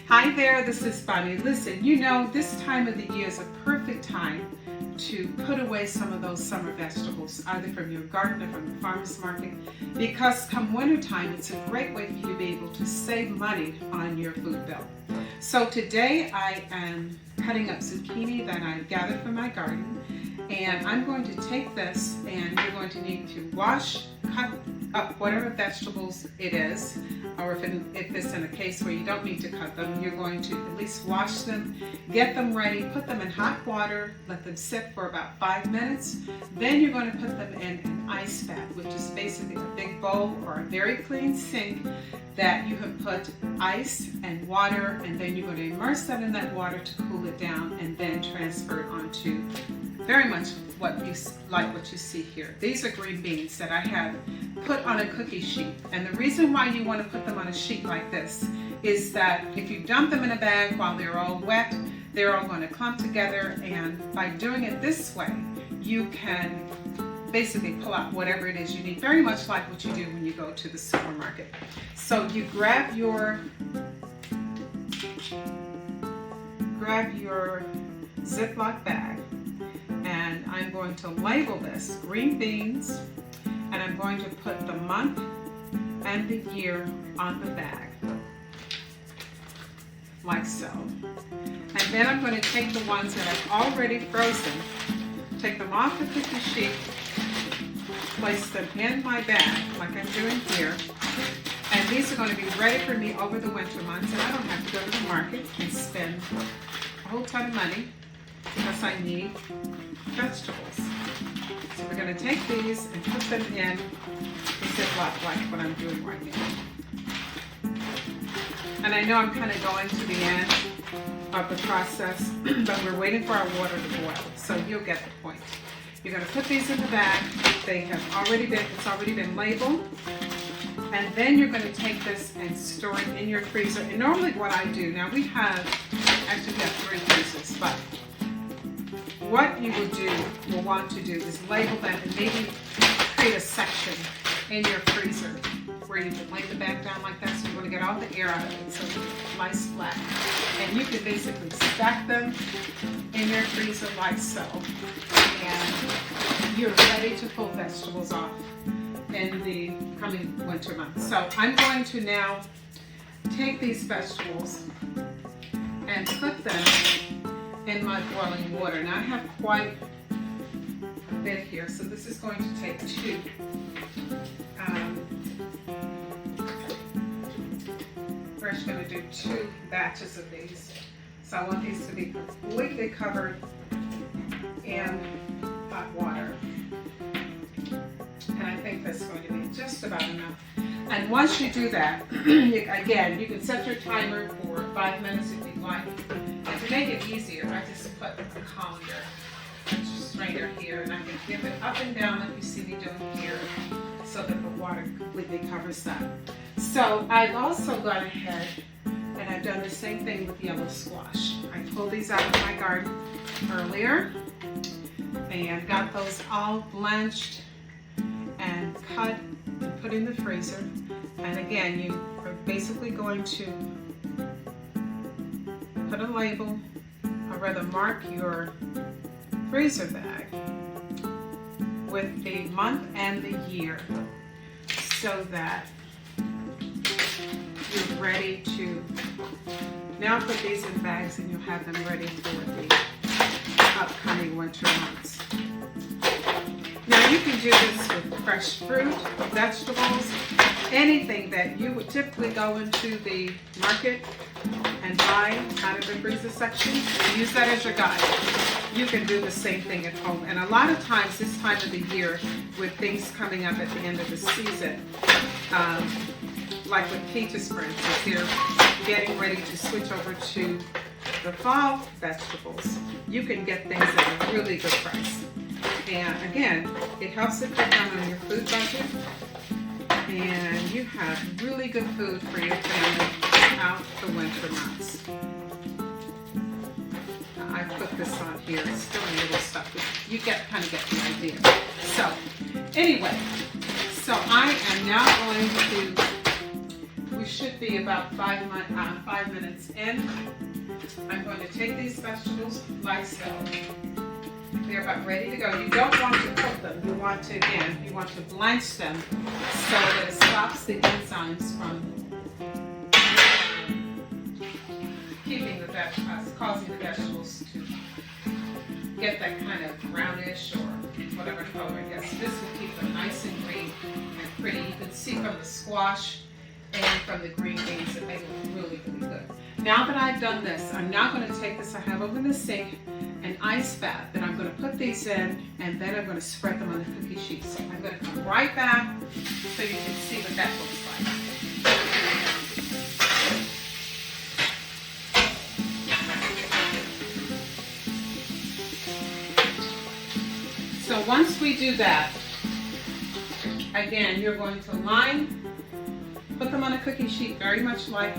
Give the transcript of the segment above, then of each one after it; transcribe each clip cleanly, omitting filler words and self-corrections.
Hi there, this is Bonnie. Listen, you know, this time of the year is a perfect time to put away some of those summer vegetables, either from your garden or from the farmer's market, because come winter time, it's a great way for you to be able to save money on your food bill. So today I am cutting up zucchini that I gathered from my garden, and I'm going to take this, and you're going to need to wash, cut up whatever vegetables it is, or if it's in a case where you don't need to cut them, you're going to at least wash them, get them ready, put them in hot water, let them sit for about 5 minutes. Then you're going to put them in an ice bath, which is basically a big bowl or a very clean sink that you have put ice and water, and then you're going to immerse that in that water to cool it down, and then transfer it onto very much what you see here. These are green beans that I have put on a cookie sheet, and the reason why you want to put them on a sheet like this is that if you dump them in a bag while they're all wet, they're all going to clump together, and by doing it this way, you can basically pull out whatever it is you need, very much like what you do when you go to the supermarket. So you grab your Ziploc bag, and I'm going to label this green beans, and I'm going to put the month and the year on the bag, like so. And then I'm going to take the ones that I've already frozen, take them off the cookie sheet, place them in my bag, like I'm doing here, and these are going to be ready for me over the winter months, and I don't have to go to the market and spend a whole ton of money because I need vegetables. So we're going to take these and put them in the Ziploc like what I'm doing right now. And I know I'm kind of going to the end of the process, but we're waiting for our water to boil, so you'll get the point. You're going to put these in the bag. It's already been labeled. And then you're going to take this and store it in your freezer. And normally what I do, now we have 3 freezers, but what you will want to do is label them and maybe create a section in your freezer where you can lay the bag down like that, so you want to get all the air out of it so it's nice flat. And you can basically stack them in your freezer like so. And you're ready to pull vegetables off in the coming winter months. So I'm going to now take these vegetables and put them in my boiling water. Now I have quite a bit here, so this is going to take 2. We're just going to do 2 batches of these. So I want these to be completely covered in hot water. And I think that's going to be just about enough. And once you do that, again, you can set your timer for 5 minutes if you'd like. And to make it easier, I just put a colander, strainer here, and I can give it up and down like you see me doing here, so that the water completely covers that. So I've also gone ahead and I've done the same thing with yellow squash. I pulled these out of my garden earlier and got those all blanched and cut and put in the freezer. And again, you are basically going to put a label, or rather mark your freezer bag with the month and the year, so that you're ready to now put these in bags, and you'll have them ready for the upcoming winter months. Now you can do this with fresh fruit, vegetables, anything that you would typically go into the market and buy out of the freezer section. Use that as your guide. You can do the same thing at home. And a lot of times this time of the year, with things coming up at the end of the season, like with peaches for instance, they're getting ready to switch over to the fall vegetables. You can get things at a really good price. And again, it helps to cut down on your food budget, and you have really good food for your family out the winter months. I put this on here. It's still a little stuff, but you kind of get the idea. So anyway, so I am now going to should be about 5 minutes in. I'm going to take these vegetables like so. They're about ready to go. You don't want to cook them. You want to, again, you want to blanch them so that it stops the enzymes from keeping the causing the vegetables to get that kind of brownish or whatever color it gets. This will keep them nice and green and pretty. You can see from the squash and from the green beans that they look really, really good. Now that I've done this, I'm now going to take this, I have over the sink an ice bath that I'm going to put these in, and then I'm going to spread them on the cookie sheet. So I'm going to come right back so you can see what that looks like. So once we do that, again, you're going to put them on a cookie sheet very much like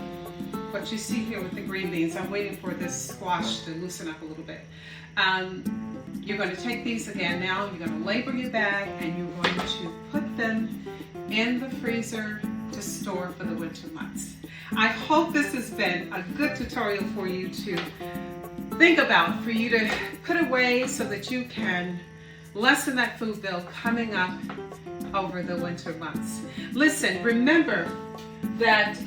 what you see here with the green beans. I'm waiting for this squash to loosen up a little bit. You're going to take these again now, you're going to label your bag, and you're going to put them in the freezer to store for the winter months. I hope this has been a good tutorial for you to think about, for you to put away so that you can lessen that food bill coming up over the winter months. Listen, remember that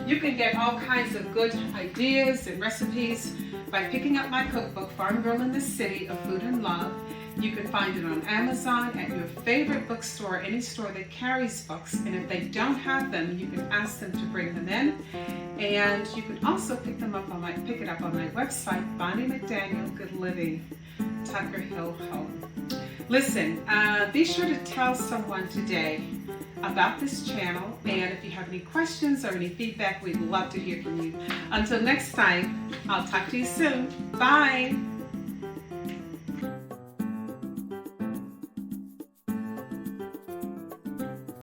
you can get all kinds of good ideas and recipes by picking up my cookbook, Farm Girl in the City of Food and Love. You can find it on Amazon, at your favorite bookstore, any store that carries books. And if they don't have them, you can ask them to bring them in. And you can also pick it up on my website, Bonnie McDaniel, Good Living, Tucker Hill Home. Listen, be sure to tell someone today about this channel, and if you have any questions or any feedback, we'd love to hear from you. Until next time, I'll talk to you soon. Bye.